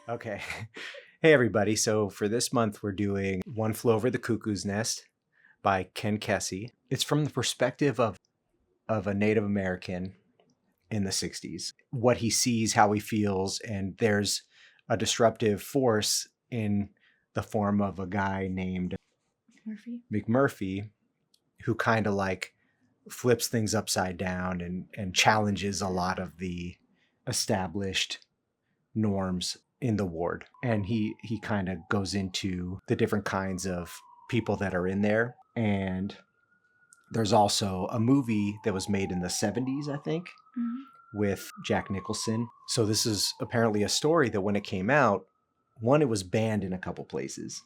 Okay. Hey, everybody. So for this month, we're doing One Flew Over the Cuckoo's Nest by Kesey. It's from the perspective of a Native American in the 60s. What he sees, how he feels, and there's a disruptive force in the form of a guy named McMurphy who kind of like flips things upside down and challenges a lot of the established norms in the ward. And he kind of goes into the different kinds of people that are in there. And there's also a movie that was made in the 70s, I think, with Jack Nicholson. So this is apparently a story that when it came out, one, it was banned in a couple places,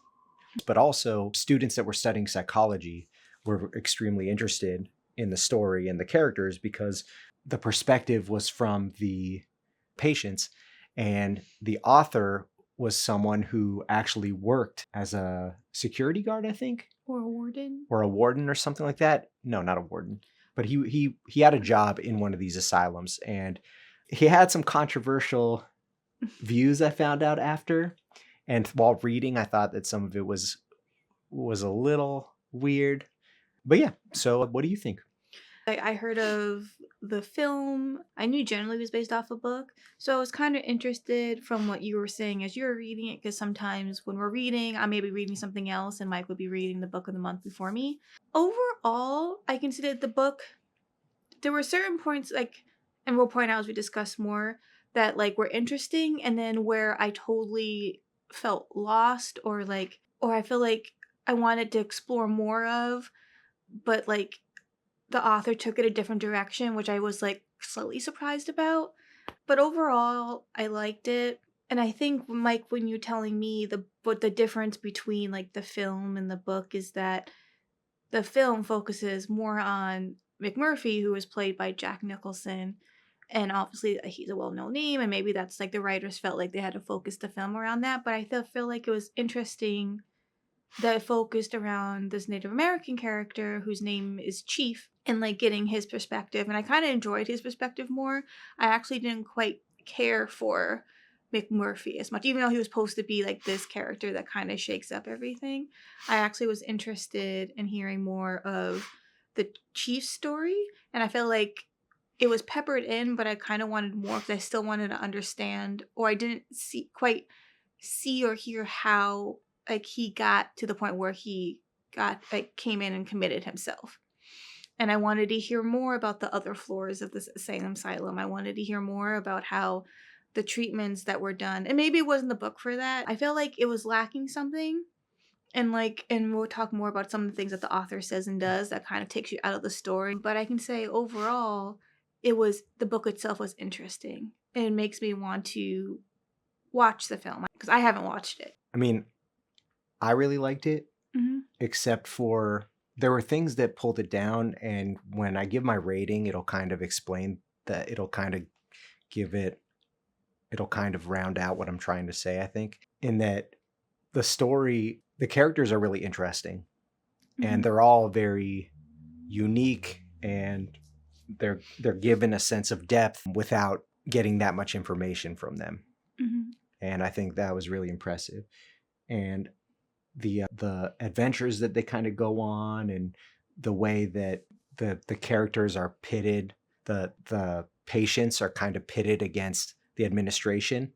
but also students that were studying psychology were extremely interested in the story and the characters because the perspective was from the patients, and the author was someone who actually worked as a security guard, I think, or a warden or something like that. No, not a warden, but he had a job in one of these asylums, and he had some controversial views, I found out after. And while reading, I thought that some of it was a little weird. But yeah, so what do you think? I heard of the film. I knew generally it was based off a book, so I was kind of interested from what you were saying as you were reading it, because sometimes when we're reading, I may be reading something else and Mike would be reading the book of the month before me. Overall, I considered the book, there were certain points, like, and we'll point out as we discuss more, that like were interesting, and then where I totally felt lost, or I feel like I wanted to explore more of, but like the author took it a different direction, which I was like slightly surprised about. But overall, I liked it. And I think, Mike, when you're telling me what the difference between like the film and the book is that the film focuses more on McMurphy, who was played by Jack Nicholson. And obviously, he's a well-known name, and maybe that's like the writers felt like they had to focus the film around that. But I feel like it was interesting that it focused around this Native American character whose name is Chief, and like getting his perspective. And I kind of enjoyed his perspective more. I actually didn't quite care for McMurphy as much, even though he was supposed to be like this character that kind of shakes up everything. I actually was interested in hearing more of the Chief's story, and I feel like it was peppered in, but I kind of wanted more because I still wanted to understand, or I didn't quite see or hear how like he got to the point where he came in and committed himself. And I wanted to hear more about the other floors of this asylum. I wanted to hear more about how the treatments that were done, and maybe it wasn't the book for that. I feel like it was lacking something. And we'll talk more about some of the things that the author says and does that kind of takes you out of the story. But I can say overall, the book itself was interesting. And it makes me want to watch the film because I haven't watched it. I mean, I really liked it, except for there were things that pulled it down. And when I give my rating, it'll kind of explain that, it'll kind of round out what I'm trying to say, I think, in that the story, the characters are really interesting, and they're all very unique, and they're given a sense of depth without getting that much information from them. And I think that was really impressive. And the adventures that they kind of go on, and the way that the characters are pitted, the patients are kind of pitted against the administration,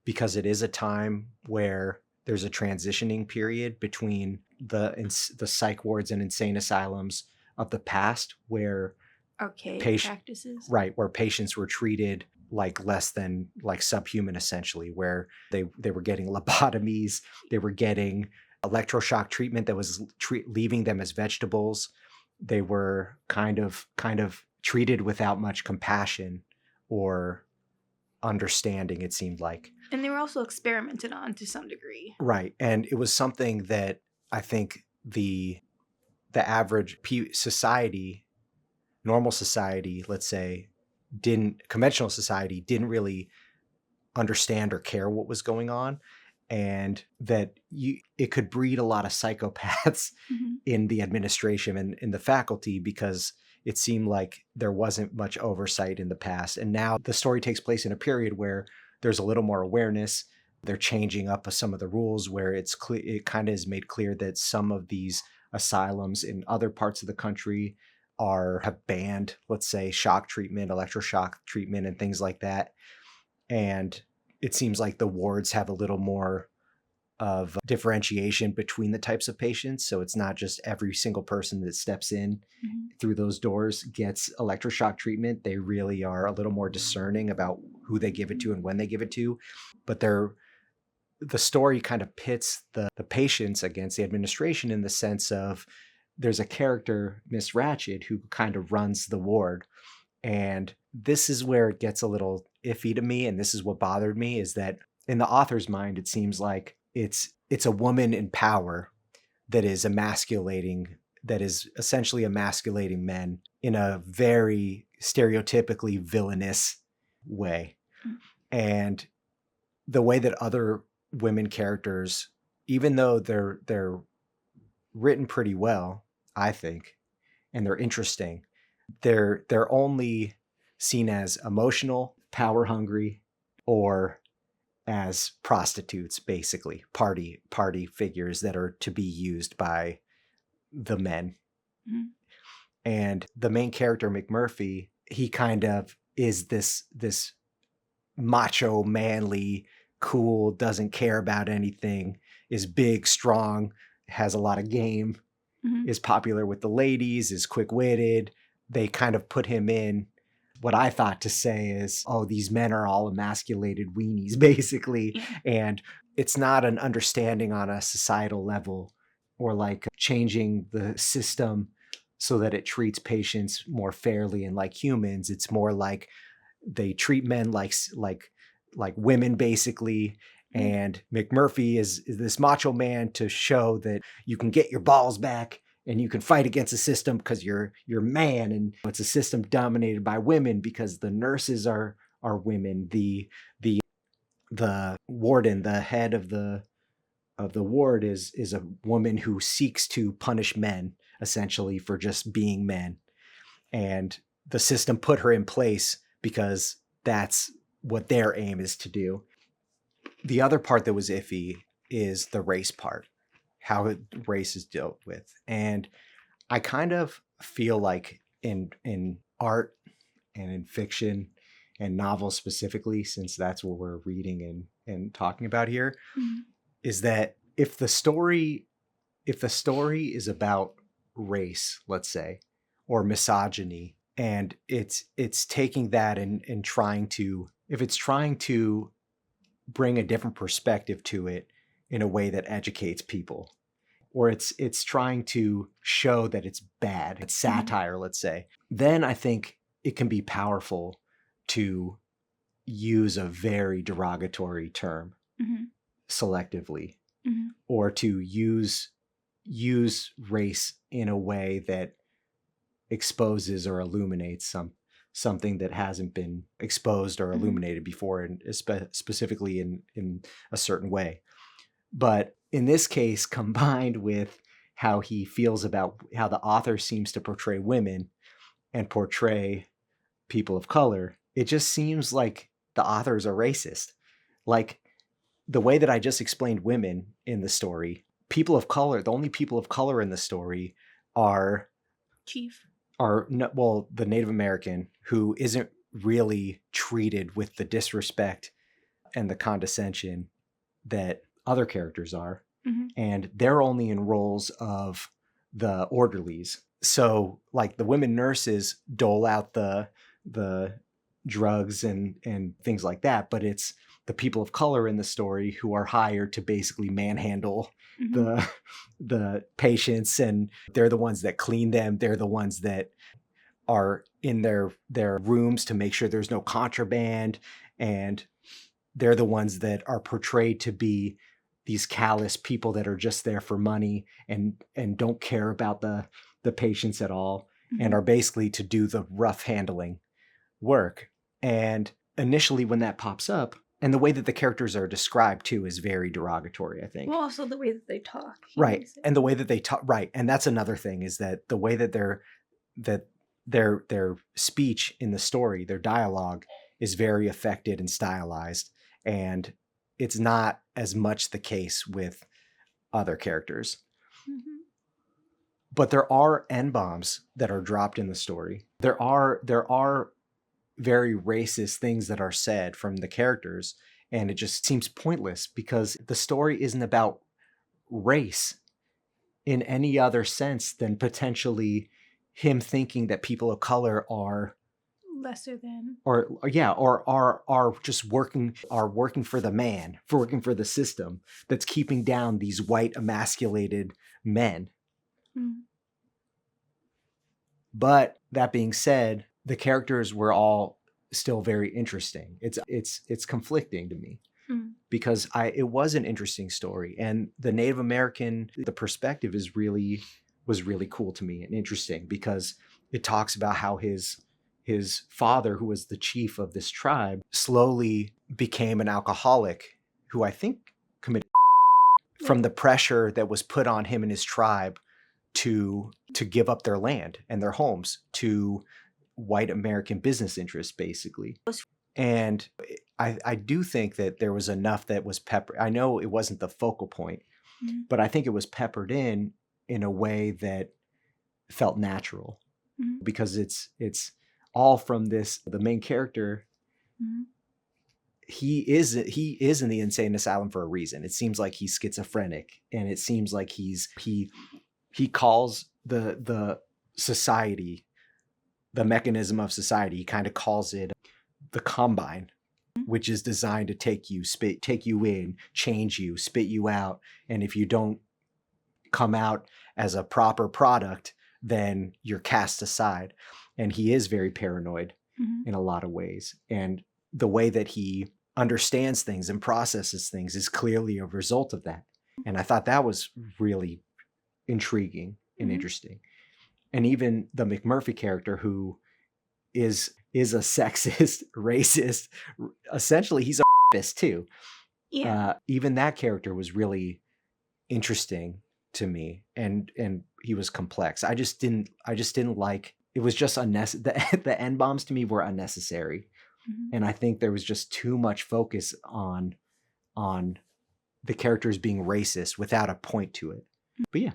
because it is a time where there's a transitioning period between the psych wards and insane asylums of the past, where practices, right, where patients were treated like less than like subhuman, essentially, where they were getting lobotomies, they were getting electroshock treatment that was leaving them as vegetables. They were kind of treated without much compassion or understanding, it seemed like. And they were also experimented on to some degree. Right. And it was something that I think the average society, normal society, let's say, conventional society didn't really understand or care what was going on, and that it could breed a lot of psychopaths in the administration and in the faculty, because it seemed like there wasn't much oversight in the past. And now the story takes place in a period where there's a little more awareness. they're changing up some of the rules where it kind of is made clear that some of these asylums in other parts of the country have banned, let's say, shock treatment, electroshock treatment, and things like that. And it seems like the wards have a little more of differentiation between the types of patients. So it's not just every single person that steps in through those doors gets electroshock treatment. They really are a little more discerning about who they give it to and when they give it to. But the story kind of pits the patients against the administration in the sense of there's a character, Miss Ratched, who kind of runs the ward. And this is where it gets a little iffy to me. And this is what bothered me, is that in the author's mind, it seems like it's a woman in power that is essentially emasculating men in a very stereotypically villainous way. And the way that other women characters, even though they're written pretty well, I think, and they're interesting, they're only seen as emotional, power hungry, or as prostitutes, basically party figures that are to be used by the men. And the main character, McMurphy, he kind of is this macho, manly, cool, doesn't care about anything, is big, strong, has a lot of game, is popular with the ladies, is quick-witted. They kind of put him in what I thought to say is, oh, these men are all emasculated weenies, basically. And it's not an understanding on a societal level or like changing the system so that it treats patients more fairly and like humans. It's more like they treat men like women, basically. And McMurphy is this macho man to show that you can get your balls back and you can fight against the system because you're man. And it's a system dominated by women because the nurses are women. The warden, the head of the ward is a woman who seeks to punish men essentially for just being men. And the system put her in place because that's what their aim is to do. The other part that was iffy is the race part, how race is dealt with. And I kind of feel like in art and in fiction and novels specifically, since that's what we're reading and talking about here, is that if the story is about race, let's say, or misogyny, and it's taking that and trying to, if it's trying to bring a different perspective to it in a way that educates people, or it's trying to show that it's bad, it's satire, let's say, then I think it can be powerful to use a very derogatory term selectively, or to use race in a way that exposes or illuminates something that hasn't been exposed or illuminated before, and specifically in a certain way. But in this case, combined with how he feels about how the author seems to portray women and portray people of color, it just seems like the authors are racist. Like the way that I just explained women in the story, people of color, the only people of color in the story are the Native American, who isn't really treated with the disrespect and the condescension that other characters are. And they're only in roles of the orderlies. So like the women nurses dole out the drugs and things like that, but it's the people of color in the story who are hired to basically manhandle the patients, and they're the ones that clean them. They're the ones that are in their rooms to make sure there's no contraband, and they're the ones that are portrayed to be these callous people that are just there for money and don't care about the patients at all, and are basically to do the rough handling work. And initially when that pops up, and the way that the characters are described too is very derogatory, I think. Well, also the way that they talk. Right. And the way that they talk, right. And that's another thing, is that the way that their speech in the story, their dialogue, is very affected and stylized. And it's not as much the case with other characters. Mm-hmm. But there are N-bombs that are dropped in the story. There are very racist things that are said from the characters, and it just seems pointless because the story isn't about race in any other sense than potentially him thinking that people of color are lesser than, or are just working for the man, for working for the system that's keeping down these white emasculated men. mm. But that being said, the characters were all still very interesting. It's conflicting to me because it was an interesting story, and the Native American, the perspective was really cool to me and interesting because it talks about how his father, who was the chief of this tribe, slowly became an alcoholic who I think committed from the pressure that was put on him and his tribe to give up their land and their homes to white American business interests, basically. And I do think that there was enough that was peppered. I know it wasn't the focal point, but I think it was peppered in a way that felt natural because it's all from this, the main character. He is in the insane asylum for a reason. It seems like he's schizophrenic, and it seems like he calls the society, the mechanism of society, he kind of calls it the combine, which is designed to take you in, change you, spit you out. And if you don't come out as a proper product, then you're cast aside. And he is very paranoid in a lot of ways. And the way that he understands things and processes things is clearly a result of that. And I thought that was really intriguing and interesting. And even the McMurphy character, who is a sexist, racist, essentially he's a rapist too. Yeah. Even that character was really interesting to me, and he was complex. I just didn't like, it was just unnecessary. The N-bombs to me were unnecessary. And I think there was just too much focus on the characters being racist without a point to it. But yeah,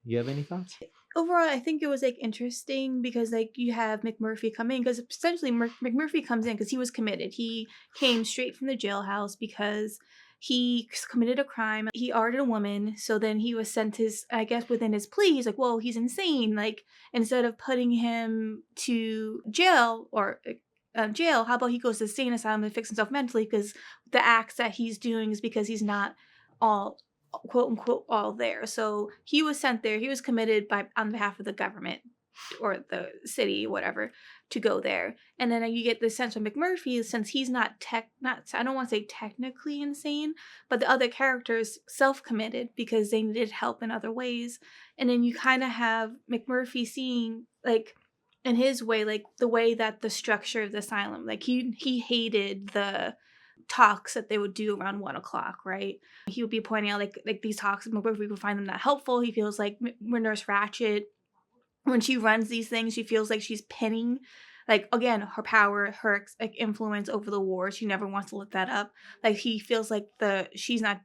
you have any thoughts? Overall, I think it was like interesting because like you have McMurphy come in, because essentially McMurphy comes in because he was committed. He came straight from the jailhouse because he committed a crime. He ordered a woman, so then he was sent I guess within his plea, he's like, whoa, he's insane. Like, instead of putting him to jail or jail, how about he goes to the insane asylum to fix himself mentally, because the acts that he's doing is because he's not all, quote unquote, all there. So he was sent there. He was committed on behalf of the government or the city, whatever, to go there. And then you get the sense from McMurphy, since he's not I don't want to say technically insane, but the other characters self-committed because they needed help in other ways. And then you kind of have McMurphy seeing, like, in his way, like the way that the structure of the asylum, like he hated the talks that they would do around 1 o'clock, right? He would be pointing out like these talks, McMurphy would find them not helpful. He feels like when Nurse Ratched, when she runs these things, she feels like she's pinning, like, again, her power, her like influence over the war. She never wants to let that up. Like, he feels like she's not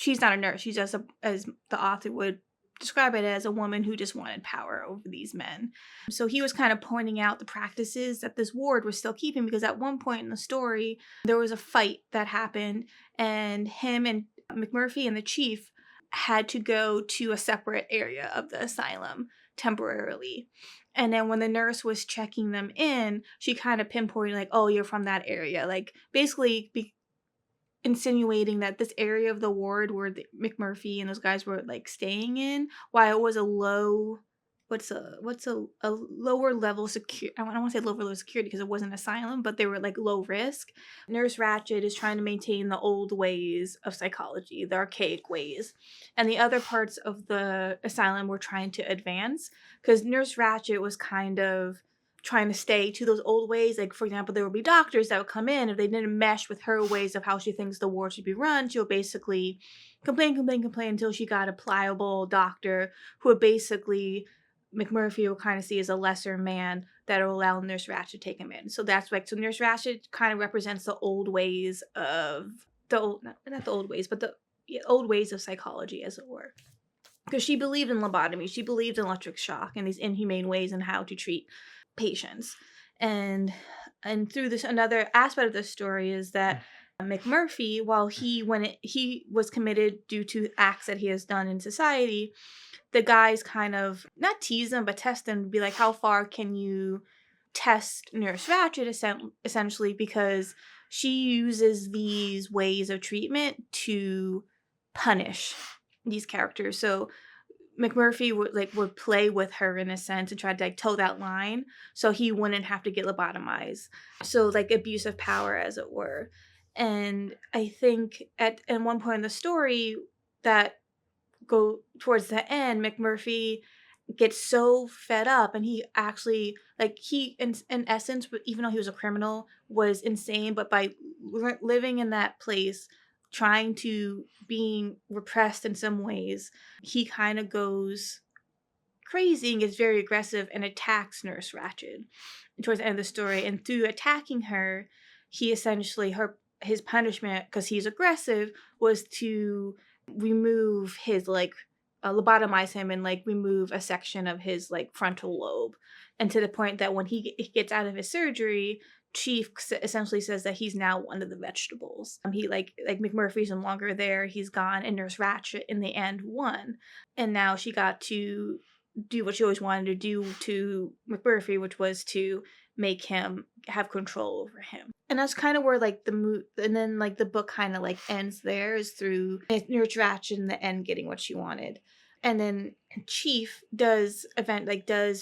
a nurse. She's just as the author would describe it, as a woman who just wanted power over these men. So he was kind of pointing out the practices that this ward was still keeping, because at one point in the story, there was a fight that happened, and him and McMurphy and the chief had to go to a separate area of the asylum temporarily. And then when the nurse was checking them in, she kind of pinpointed, like, oh, you're from that area. Like, basically insinuating that this area of the ward where McMurphy and those guys were like staying in, while it was a low, what's a lower level security, I don't want to say lower level security because it wasn't an asylum, but they were like low risk. Nurse Ratched is trying to maintain the old ways of psychology, the archaic ways, and the other parts of the asylum were trying to advance, because Nurse Ratched was kind of trying to stay to those old ways. Like, for example, there would be doctors that would come in. If they didn't mesh with her ways of how she thinks the ward should be run, she'll basically complain until she got a pliable doctor who would basically, McMurphy will kind of see as a lesser man that will allow Nurse Ratched to take him in. So that's like, so Nurse Ratched kind of represents the old ways of the old, not the old ways, but the old ways of psychology, as it were. Because she believed in lobotomy, she believed in electric shock and these inhumane ways and how to treat patients. And through this, another aspect of this story is that McMurphy, while he was committed due to acts that he has done in society, the guys kind of not tease him but test him to be like, how far can you test Nurse Ratched, essentially, because she uses these ways of treatment to punish these characters. So McMurphy would play with her in a sense and try to like toe that line so he wouldn't have to get lobotomized. So like abuse of power, as it were. And I think at one point in the story that go towards the end, McMurphy gets so fed up, and he actually he in essence, even though he was a criminal, was insane, but by living in that place, trying to being repressed in some ways, he kind of goes crazy and gets very aggressive and attacks Nurse Ratched towards the end of the story. And through attacking her, he essentially his punishment, because he's aggressive, was to remove his lobotomize him and remove a section of his frontal lobe, and to the point that when he gets out of his surgery, Chief essentially says that he's now one of the vegetables. He McMurphy's no longer there, he's gone, and Nurse Ratched in the end won, and now she got to do what she always wanted to do to McMurphy, which was to make him have control over him. And that's kind of where and then the book kind of ends there, is through Nurse Ratched in the end getting what she wanted. And then Chief does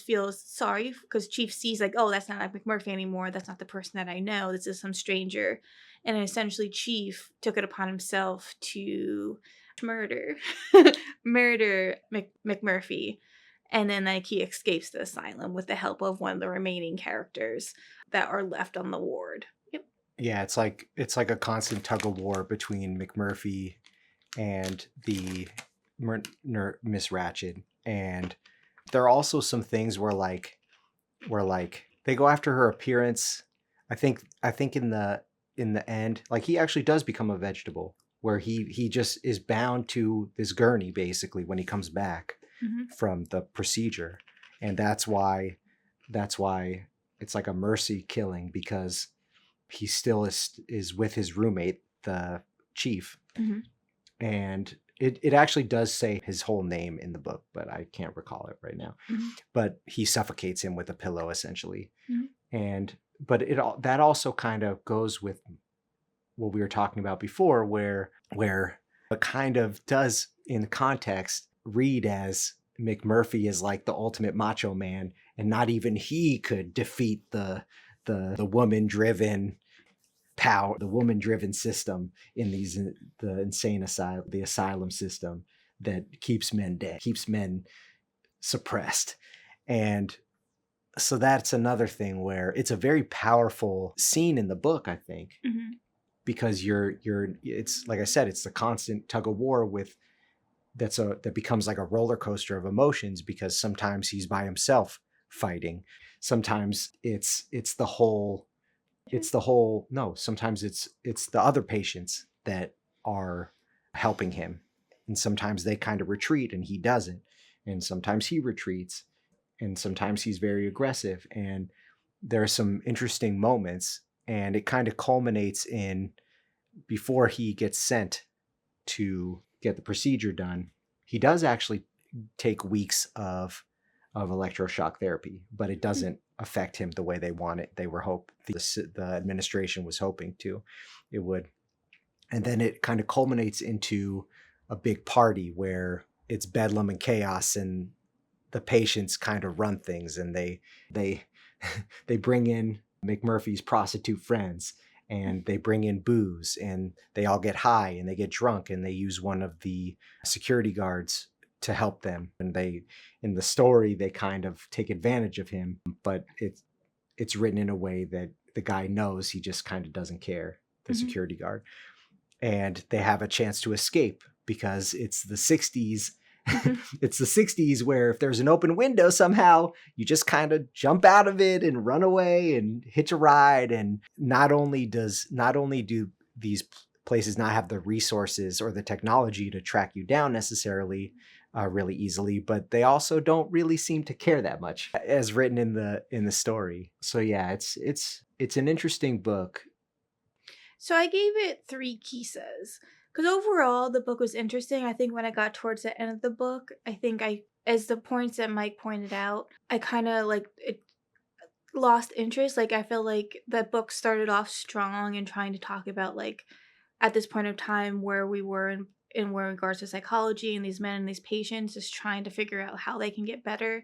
feel sorry, because Chief sees oh, that's not McMurphy anymore, that's not the person that I know, this is some stranger. And essentially Chief took it upon himself to murder McMurphy. And then he escapes the asylum with the help of one of the remaining characters that are left on the ward. Yep. Yeah, it's like a constant tug of war between McMurphy and the Miss Ratched. And there are also some things where they go after her appearance. I think in the end, he actually does become a vegetable, where he just is bound to this gurney basically when he comes back. Mm-hmm. From the procedure, and that's why it's like a mercy killing, because he still is with his roommate, the Chief. Mm-hmm. And it actually does say his whole name in the book, but I can't recall it right now. Mm-hmm. But he suffocates him with a pillow essentially. Mm-hmm. But that also kind of goes with what we were talking about before, where it kind of does in context read as McMurphy is the ultimate macho man, and not even he could defeat the woman-driven power, the woman-driven system in the insane asylum, the asylum system that keeps men dead, keeps men suppressed. And so that's another thing where it's a very powerful scene in the book, I think. Mm-hmm. Because it's like I said, it's the constant tug of war that becomes like a roller coaster of emotions, because sometimes he's by himself fighting. Sometimes sometimes it's the other patients that are helping him. And sometimes they kind of retreat and he doesn't. And sometimes he retreats, and sometimes he's very aggressive. And there are some interesting moments, and it kind of culminates in, before he gets sent to get the procedure done, he does actually take weeks of electroshock therapy, but it doesn't affect him the way they want it. The administration was hoping it would. And then it kind of culminates into a big party where it's bedlam and chaos, and the patients kind of run things, and they bring in McMurphy's prostitute friends, and they bring in booze, and they all get high and they get drunk, and they use one of the security guards to help them. And in the story, they kind of take advantage of him, but it's written in a way that the guy knows, he just kind of doesn't care, the mm-hmm. security guard. And they have a chance to escape, because it's the 60s. It's the 60s, where if there's an open window somehow, you just kind of jump out of it and run away and hitch a ride. And not only do these places not have the resources or the technology to track you down necessarily really easily, but they also don't really seem to care that much, as written in the story. So yeah, it's an interesting book. So I gave it 3 Kisas. Because overall, the book was interesting. I think when I got towards the end of the book, I think as the points that Mike pointed out, I kind of like it lost interest. Like, I feel like the book started off strong and trying to talk about, like, at this point of time where we were in regards to psychology and these men and these patients just trying to figure out how they can get better.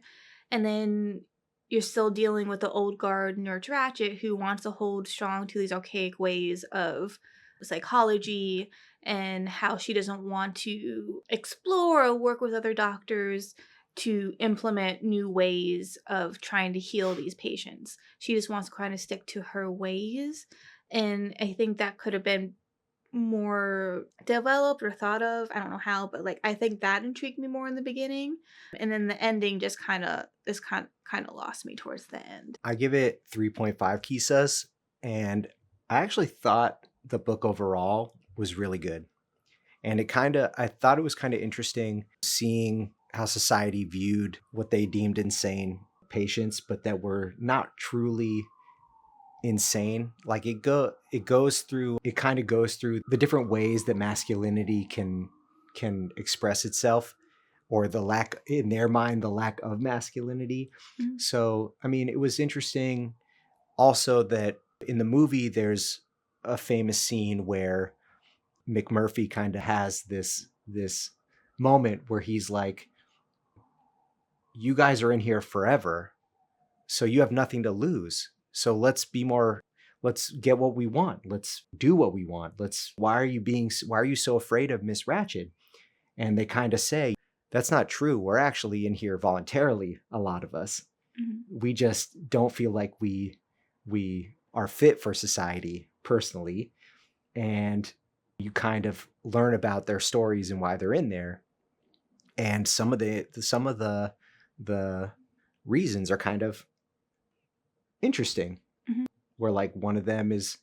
And then you're still dealing with the old guard nurse Ratched who wants to hold strong to these archaic ways of psychology and how she doesn't want to explore or work with other doctors to implement new ways of trying to heal these patients. She just wants to kind of stick to her ways. And I think that could have been more developed or thought of. I don't know how, but like I think that intrigued me more in the beginning. And then the ending just kind of lost me towards the end. I give it 3.5 Kisas, and I actually thought the book overall was really good. And I thought it was kind of interesting seeing how society viewed what they deemed insane patients, but that were not truly insane. Like it kind of goes through the different ways that masculinity can express itself, or the lack, in their mind, the lack of masculinity. Mhm. So I mean, it was interesting also that in the movie there's a famous scene where McMurphy kind of has this moment where he's like, you guys are in here forever, so you have nothing to lose. So let's get what we want. Let's do what we want. Why are you so afraid of Miss Ratched? And they kind of say, that's not true. We're actually in here voluntarily, a lot of us. Mhm. We just don't feel like we are fit for society personally. And you kind of learn about their stories and why they're in there. And some of the reasons are kind of interesting. Mhm. Where like one of them is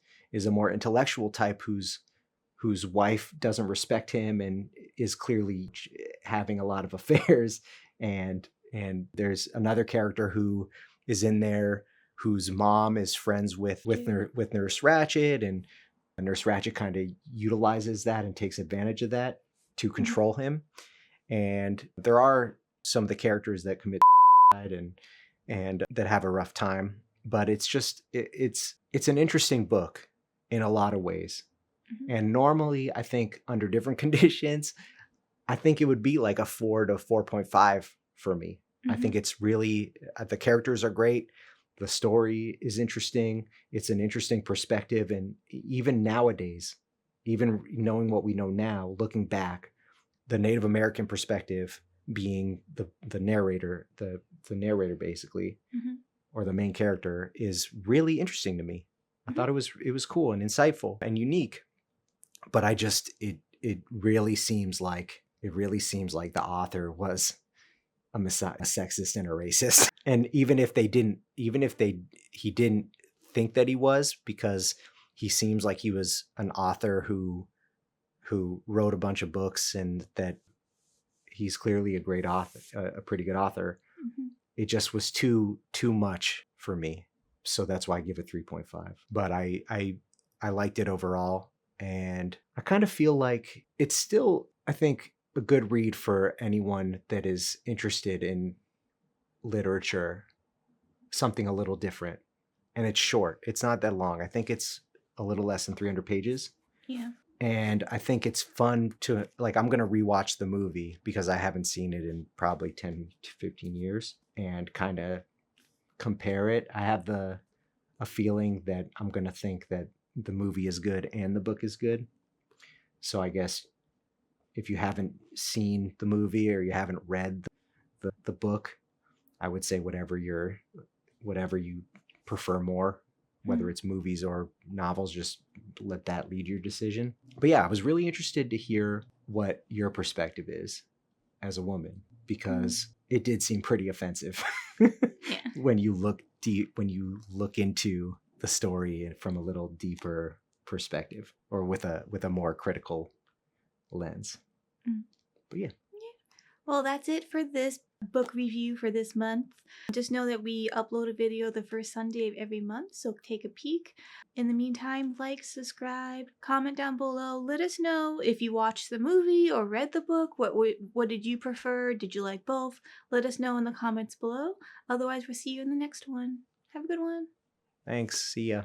a more intellectual type whose wife doesn't respect him and is clearly having a lot of affairs, and there's another character who is in there whose mom is friends with Nurse Ratched, and Nurse Ratched kind of utilizes that and takes advantage of that to control him. And there are some of the characters that commit and that have a rough time, but it's an interesting book in a lot of ways. Mhm. And normally I think under different conditions, I think it would be like a 4 to 4.5 for me. I think it's really, the characters are great. The story is interesting. It's an interesting perspective. And even nowadays, even knowing what we know now, looking back, the Native American perspective being the narrator, the narrator basically, Mhm. or the main character, is really interesting to me. I thought it was cool and insightful and unique. But it really seems like the author was a sexist and a racist. And he didn't think that he was, because he seems like he was an author who wrote a bunch of books, and that he's clearly a great author, a pretty good author. Mhm. It just was too much for me. So that's why I give it 3.5. But I liked it overall, and I kind of feel like it's still, I think, a good read for anyone that is interested in literature, something a little different. And it's short. It's not that long. I think it's a little less than 300 pages. Yeah. And I think it's fun to, like, I'm going to rewatch the movie because I haven't seen it in probably 10 to 15 years, and kind of compare it. I have a feeling that I'm going to think that the movie is good and the book is good. So I guess if you haven't seen the movie or you haven't read the book, I would say whatever you prefer more, whether it's movies or novels, just let that lead your decision. But yeah, I was really interested to hear what your perspective is as a woman, because it did seem pretty offensive Yeah. when you look into the story from a little deeper perspective, or with a more critical lens. Mm. But yeah. Well, that's it for this book review for this month. Just know that we upload a video the first Sunday of every month, so take a peek. In the meantime, like, subscribe, comment down below. Let us know if you watched the movie or read the book. What did you prefer? Did you like both? Let us know in the comments below. Otherwise, we'll see you in the next one. Have a good one. Thanks. See ya.